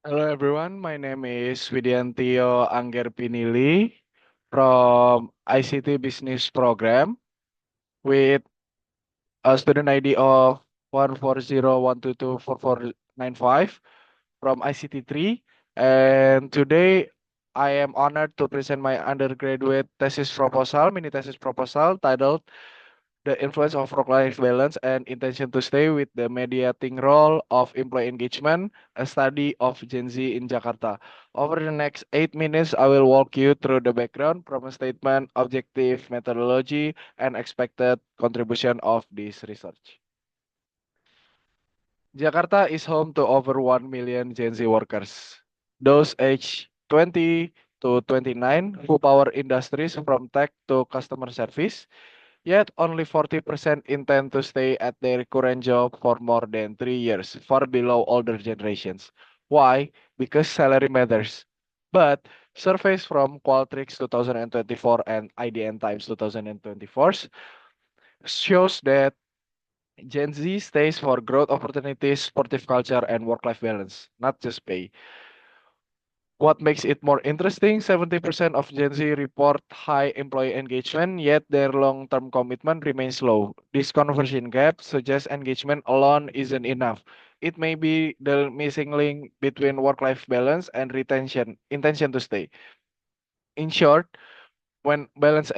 Hello everyone, my name is Widiantio Angger Pinili from ICT Business Program with a student ID of 140122445 from ICT 3. And today I am honored to present my undergraduate thesis proposal, mini thesis proposal titled The Influence of Work-Life Balance and Intention to Stay with the Mediating Role of Employee Engagement, a study of Gen Z in Jakarta. Over the next 8 minutes, I will walk you through the background, problem statement, objective methodology, and expected contribution of this research. Jakarta is home to over 1 million Gen Z workers, those aged 20 to 29 who power industries from tech to customer service. Yet only 40% intend to stay at their current job for more than 3 years, far below older generations. Why? Because salary matters. But surveys from Qualtrics 2024 and IDN Times 2024 shows that Gen Z stays for growth opportunities, sportive culture, and work-life balance, not just pay. What makes it more interesting, 70% of Gen Z report high employee engagement, yet their long-term commitment remains low. This conversion gap suggests engagement alone isn't enough. It may be the missing link between work-life balance and retention, intention to stay. In short, when enables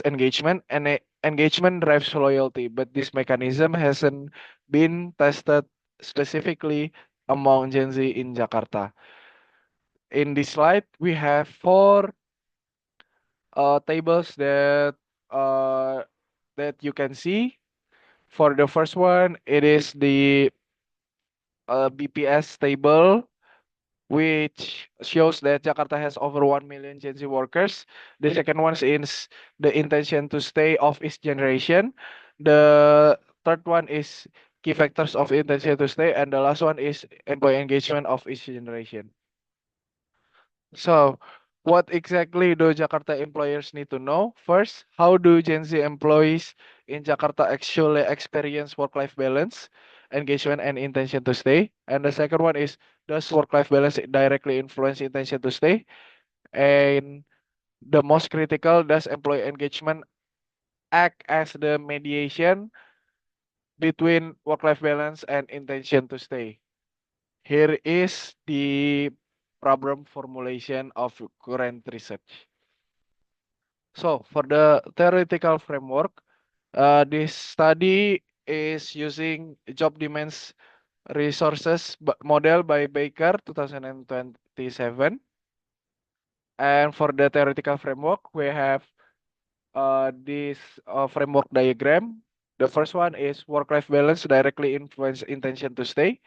engagement, and engagement drives loyalty, but this mechanism hasn't been tested specifically among Gen Z in Jakarta. In this slide, we have four tables uh, that you can see. For the first one, it is the BPS table, which shows that Jakarta has over 1 million Gen Z workers. The second one is the intention to stay of each generation. The third one is key factors of intention to stay, and the last one is employee engagement of each generation. So, what exactly do Jakarta employers need to know? First, how do Gen Z employees in Jakarta actually experience work-life balance, engagement, and intention to stay? And the second one is, does work-life balance directly influence intention to stay? And the most critical, does employee engagement act as the mediation between work-life balance and intention to stay? Here is the problem formulation of current research. So for the theoretical framework, this study is using job demands resources model by Baker 2027. And for the theoretical framework, we have this framework diagram. The first one is work-life balance directly influence intention to stay.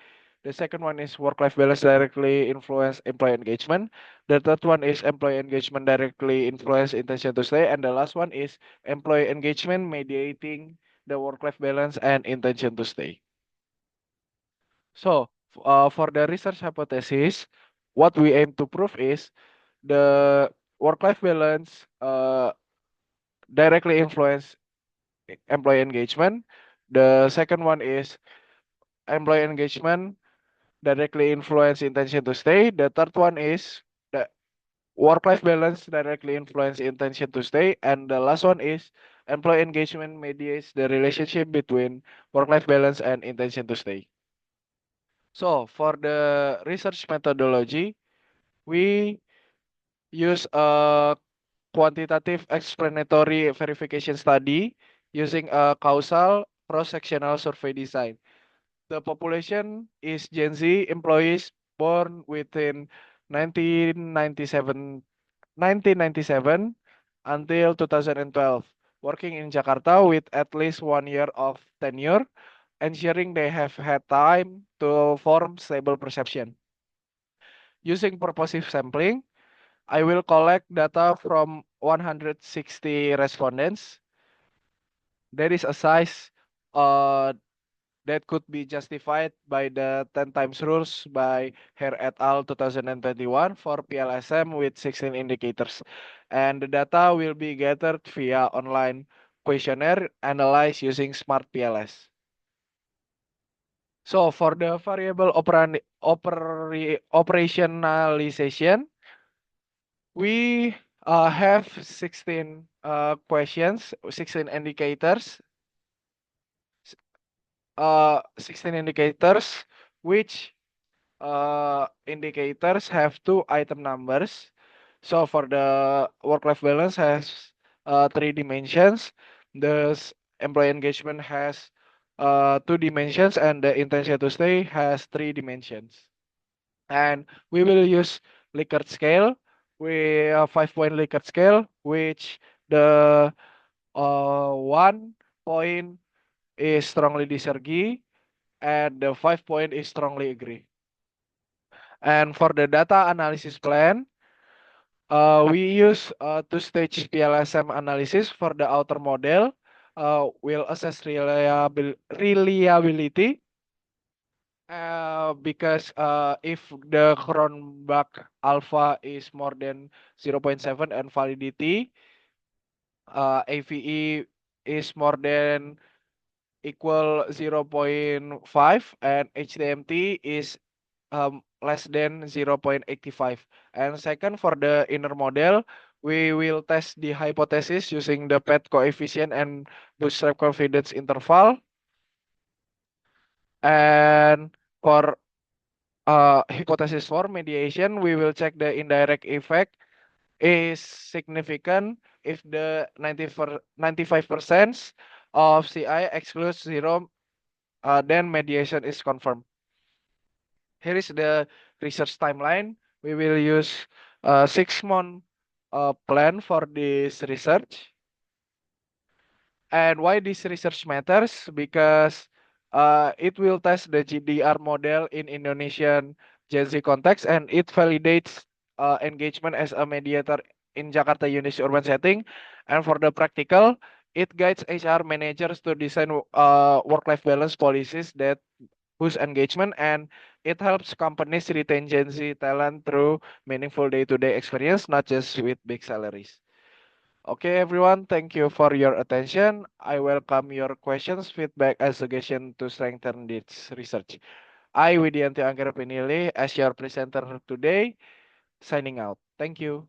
The second one is work-life balance directly influence employee engagement. The third one is employee engagement directly influence intention to stay. And the last one is employee engagement mediating the work-life balance and intention to stay. So, for the research hypothesis, what we aim to prove is the work-life balance directly influence employee engagement. The second one is employee engagement directly influence intention to stay. The third one is the work-life balance directly influence intention to stay. And the last one is employee engagement mediates the relationship between work-life balance and intention to stay. So for the research methodology, we use a quantitative explanatory verification study using a causal cross-sectional survey design. The population is Gen Z employees born within 1997, 1997 until 2012, working in Jakarta with at least 1 year of tenure, ensuring they have had time to form stable perception. Using purposive sampling, I will collect data from 160 respondents. There is a size uh, that could be justified by the 10 times rules by Herr et al. 2021 for PLSM with 16 indicators. And the data will be gathered via online questionnaire analyzed using Smart PLS. So for the variable operationalization, we have 16 questions, 16 indicators, 16 indicators, which indicators have two item numbers. So for the work-life balance has three dimensions. Employee engagement has two dimensions, and the intention to stay has three dimensions. And we will use Likert scale, we 5-point Likert scale, which the 1 point is strongly disagree, and the 5 point is strongly agree. And for the data analysis plan, we use two-stage PLSM analysis for the outer model. We'll assess reliability because if the Cronbach alpha is more than 0.7 and validity, AVE is more than equal 0.5 and HTMT is less than 0.85. And second, for the inner model, we will test the hypothesis using the PET coefficient and bootstrap confidence interval. And for hypothesis for mediation, we will check the indirect effect is significant if the 95% of CI excludes zero, then mediation is confirmed. Here is the research timeline. We will use a 6-month plan for this research. And why this research matters? Because it will test the GDR model in Indonesian Gen Z context, and it validates engagement as a mediator in Jakarta Unis urban setting. And for the practical, it guides HR managers to design work-life balance policies that boost engagement, and it helps companies retain Gen Z talent through meaningful day-to-day experience, not just with big salaries. Okay, everyone, thank you for your attention. I welcome your questions, feedback, and suggestion to strengthen this research. I, Widianto Anggra Pinili, as your presenter today, signing out. Thank you.